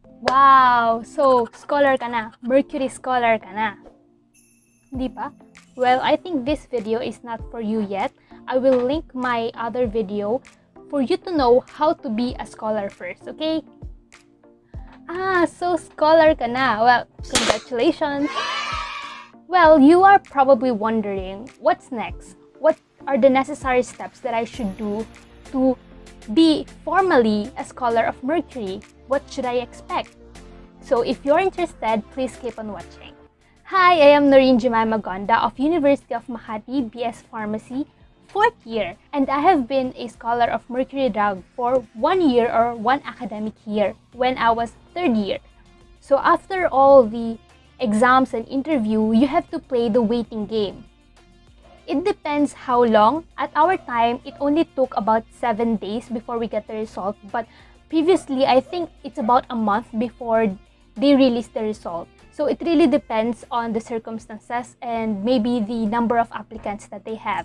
Wow! So, scholar ka na. Mercury scholar ka na. Di ba? Well, I think this video is not for you yet. I will link my other video for you to know how to be a scholar first, okay? So scholar ka na. Well, congratulations! Well, you are probably wondering, what's next? What are the necessary steps that I should do to be formally a scholar of Mercury? What should I expect? So if you're interested, please keep on watching. Hi, I am maymaygonda of University of Makati, BS Pharmacy, 4th year, and I have been a scholar of Mercury Drug for 1 year or 1 academic year when I was 3rd year. So after all the exams and interview, you have to play the waiting game. It depends how long. At our time, it only took about 7 days before we get the result, but previously, I think it's about a month before they release the result. So it really depends on the circumstances and maybe the number of applicants that they have.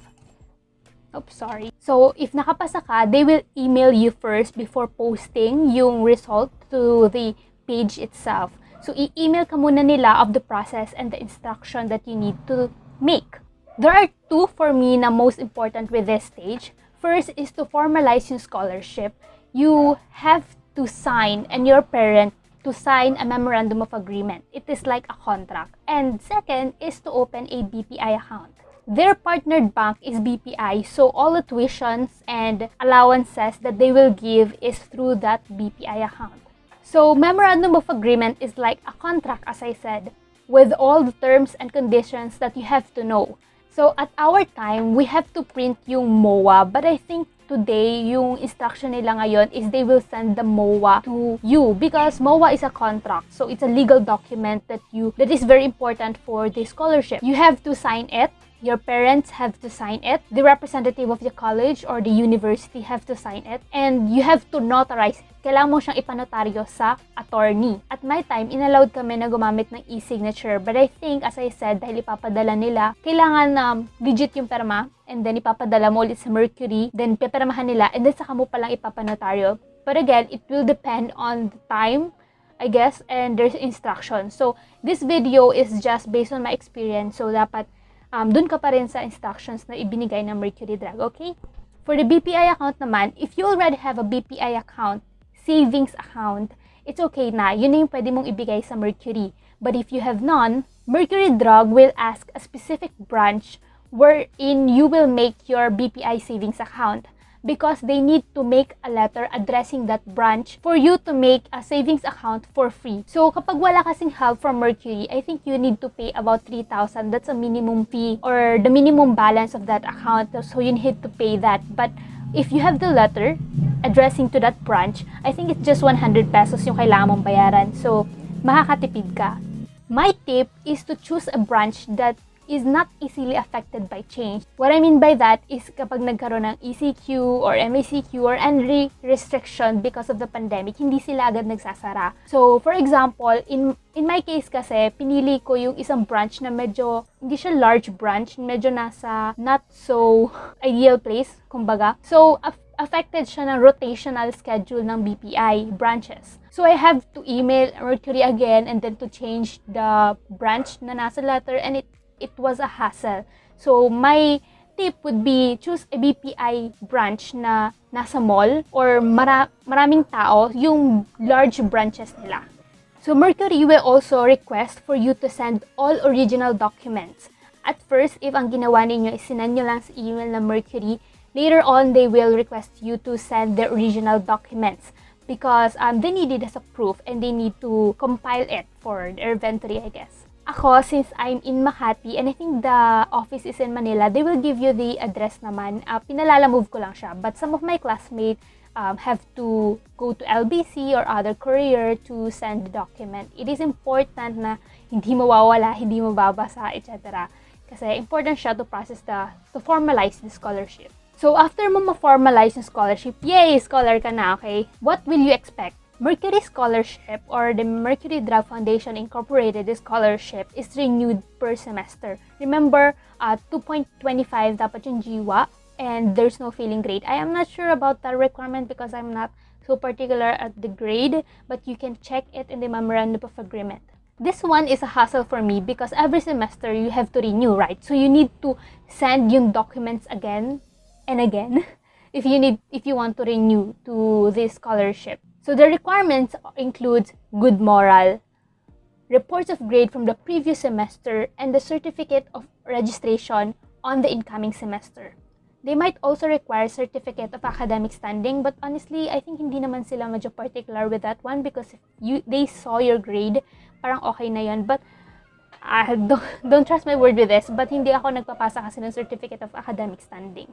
Oops, sorry. So if nakapasa ka, they will email you first before posting yung result to the page itself. So i-email ka muna nila of the process and the instruction that you need to make. There are two for me na most important with this stage. First is to formalize yung scholarship. You have to sign and your parent to sign a Memorandum of Agreement. It is like a contract. And second is to open a BPI account. Their partnered bank is BPI, so all the tuitions and allowances that they will give is through that BPI account. So Memorandum of Agreement is like a contract, as I said, with all the terms and conditions that you have to know. So at our time, we have to print yung MOA, but I think today, yung instruction nila ngayon is they will send the MOA to you because MOA is a contract. So it's a legal document that is very important for the scholarship. You have to sign it. Your parents have to sign it. The representative of the college or the university have to sign it. And you have to notarize it. Kailangan mo siyang ipanotaryo sa attorney. At my time, inallowed kami na gumamit ng e-signature. But I think, as I said, dahil ipapadala nila, kailangan legit yung perma. And then ipapadala mo ulit sa Mercury. Then pepermahan nila. And then saka mo palang ipapanotaryo. But again, it will depend on the time, I guess, and there's instructions. So this video is just based on my experience. So dapat dun ka pa rin sa instructions na ibinigay ng Mercury Drug, okay? For the BPI account naman, if you already have a BPI account, savings account, it's okay na. Yun na yung pwede mong ibigay sa Mercury. But if you have none, Mercury Drug will ask a specific branch wherein you will make your BPI savings account because they need to make a letter addressing that branch for you to make a savings account for free. So kapag wala kasing help from Mercury, I think you need to pay about 3,000. That's a minimum fee or the minimum balance of that account. So you need to pay that. But if you have the letter addressing to that branch, I think it's just 100 pesos yung kailangan mong bayaran. So makakatipid ka. My tip is to choose a branch that is not easily affected by change. What I mean by that is kapag nagkaroon ng ECQ or MACQ or any restriction because of the pandemic, hindi sila agad nagsasara. So, for example, in my case kasi, pinili ko yung isang branch na medyo, hindi siya large branch, medyo nasa not so ideal place, kumbaga. So, affected siya ng rotational schedule ng BPI branches. So, I have to email Mercury again and then to change the branch na nasa letter and it was a hassle. So, my tip would be choose a BPI branch na nasa mall or maraming tao, yung large branches nila. So, Mercury will also request for you to send all original documents. At first, if ang ginawa ninyo is sinend nyo lang sa email ng Mercury, later on, they will request you to send the original documents because they need it as a proof and they need to compile it for their inventory, I guess. Ako, since I'm in Makati and I think the office is in Manila, they will give you the address naman. Pinalala-move ko lang siya. But some of my classmates have to go to LBC or other courier to send the document. It is important na hindi mawawala, hindi mababasa, etc. Kasi important siya to formalize the scholarship. So, after mo ma-formalize yung scholarship, yay! Scholar ka na, okay? What will you expect? Mercury Scholarship or the Mercury Drug Foundation Incorporated scholarship is renewed per semester. Remember, 2.25 dapat yung GWA and there's no failing grade. I am not sure about that requirement because I'm not so particular at the grade, but you can check it in the Memorandum of Agreement. This one is a hassle for me because every semester you have to renew, right? So you need to send yung documents again and again if you want to renew to this scholarship. So the requirements includes good moral, reports of grade from the previous semester, and the certificate of registration on the incoming semester. They might also require certificate of academic standing, but honestly, I think hindi naman sila medyo particular with that one because if they saw your grade, parang okay na yun. But don't trust my word with this, but hindi ako nagpapasa kasi ng certificate of academic standing.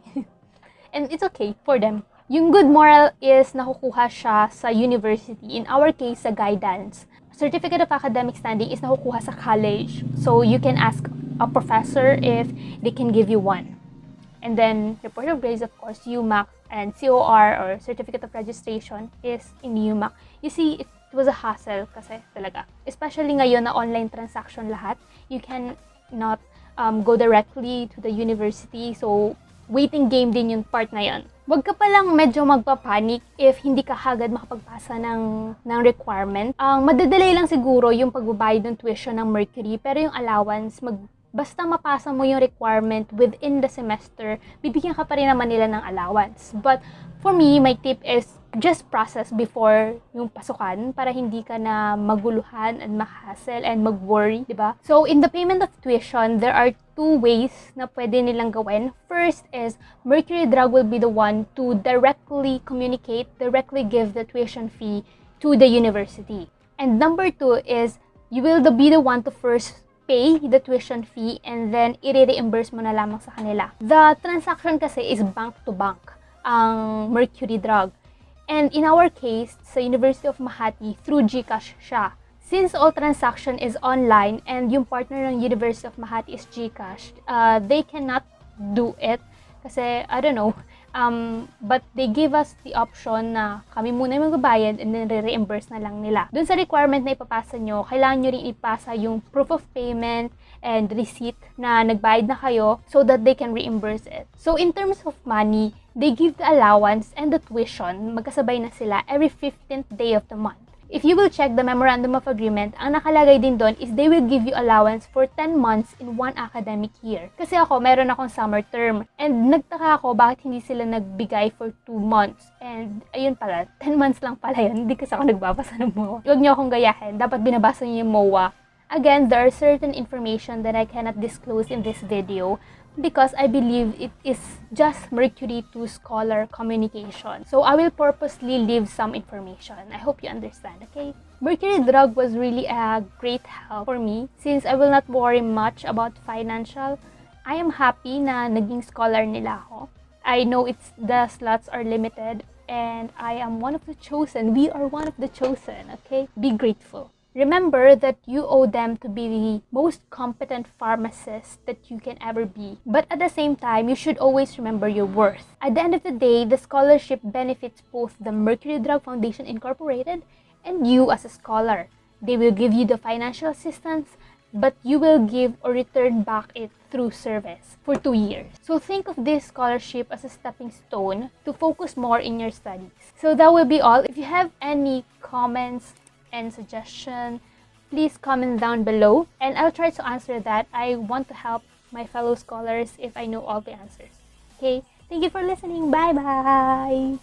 And it's okay for them. Yung good moral is nakukuha siya sa university. In our case, sa guidance. Certificate of academic standing is nakukuha sa college. So you can ask a professor if they can give you one. And then report of grades, of course, UMAC and COR or certificate of registration is in UMAC. You see, it was a hassle kasi talaga. Especially ngayon na online transaction lahat. You can not go directly to the university. So waiting game din yung part na yan. Huwag ka palang medyo magpapanik if hindi ka agad makapagpasa ng requirement. Ang madadelay lang siguro yung pagbabayad ng tuition ng Mercury, pero yung allowance, basta mapasa mo yung requirement within the semester, bibigyan ka pa rin naman nila ng allowance. But for me, my tip is just process before yung pasukan para hindi ka na maguluhan and ma-hassle and mag-worry, di ba? So, in the payment of tuition, there are two ways na pwede nilang gawin. First is, Mercury Drug will be the one to directly give the tuition fee to the university. And number two is, you will be the one to first pay the tuition fee and then i-reimburse mo na lamang sa kanila. The transaction kasi is bank to bank, ang Mercury Drug. And in our case, sa University of Makati, through GCash siya. Since all transaction is online and yung partner ng University of Makati is GCash, they cannot do it kasi, I don't know, but they give us the option na kami muna yung magbabayad and then re-reimburse na lang nila. Dun sa requirement na ipapasa nyo, kailangan nyo rin ipasa yung proof of payment and receipt na nagbayad na kayo so that they can reimburse it. So in terms of money, they give the allowance and the tuition, magkasabay na sila every 15th day of the month. If you will check the Memorandum of Agreement, ang nakalagay din doon is they will give you allowance for 10 months in one academic year. Kasi ako, meron akong summer term. And nagtaka ako bakit hindi sila nagbigay for 2 months. And ayun pala, 10 months lang pala yun. Hindi kasi ako nagbabasa ng MOA. Huwag niyo akong gayahin. Dapat binabasa niyo yung MOA. Again, there are certain information that I cannot disclose in this video because I believe it is just Mercury to scholar communication. So I will purposely leave some information. I hope you understand, okay? Mercury Drug was really a great help for me since I will not worry much about financial. I am happy na naging scholar nila ako. I know the slots are limited and I am one of the chosen. We are one of the chosen, okay? Be grateful. Remember that you owe them to be the most competent pharmacist that you can ever be. But at the same time, you should always remember your worth. At the end of the day, the scholarship benefits both the Mercury Drug Foundation Incorporated and you as a scholar. They will give you the financial assistance, but you will give or return back it through service for 2 years. So think of this scholarship as a stepping stone to focus more in your studies. So that will be all. If you have any comments and suggestion, please comment down below and I'll try to answer that. I want to help my fellow scholars if I know all the answers. Okay, thank you for listening. Bye bye.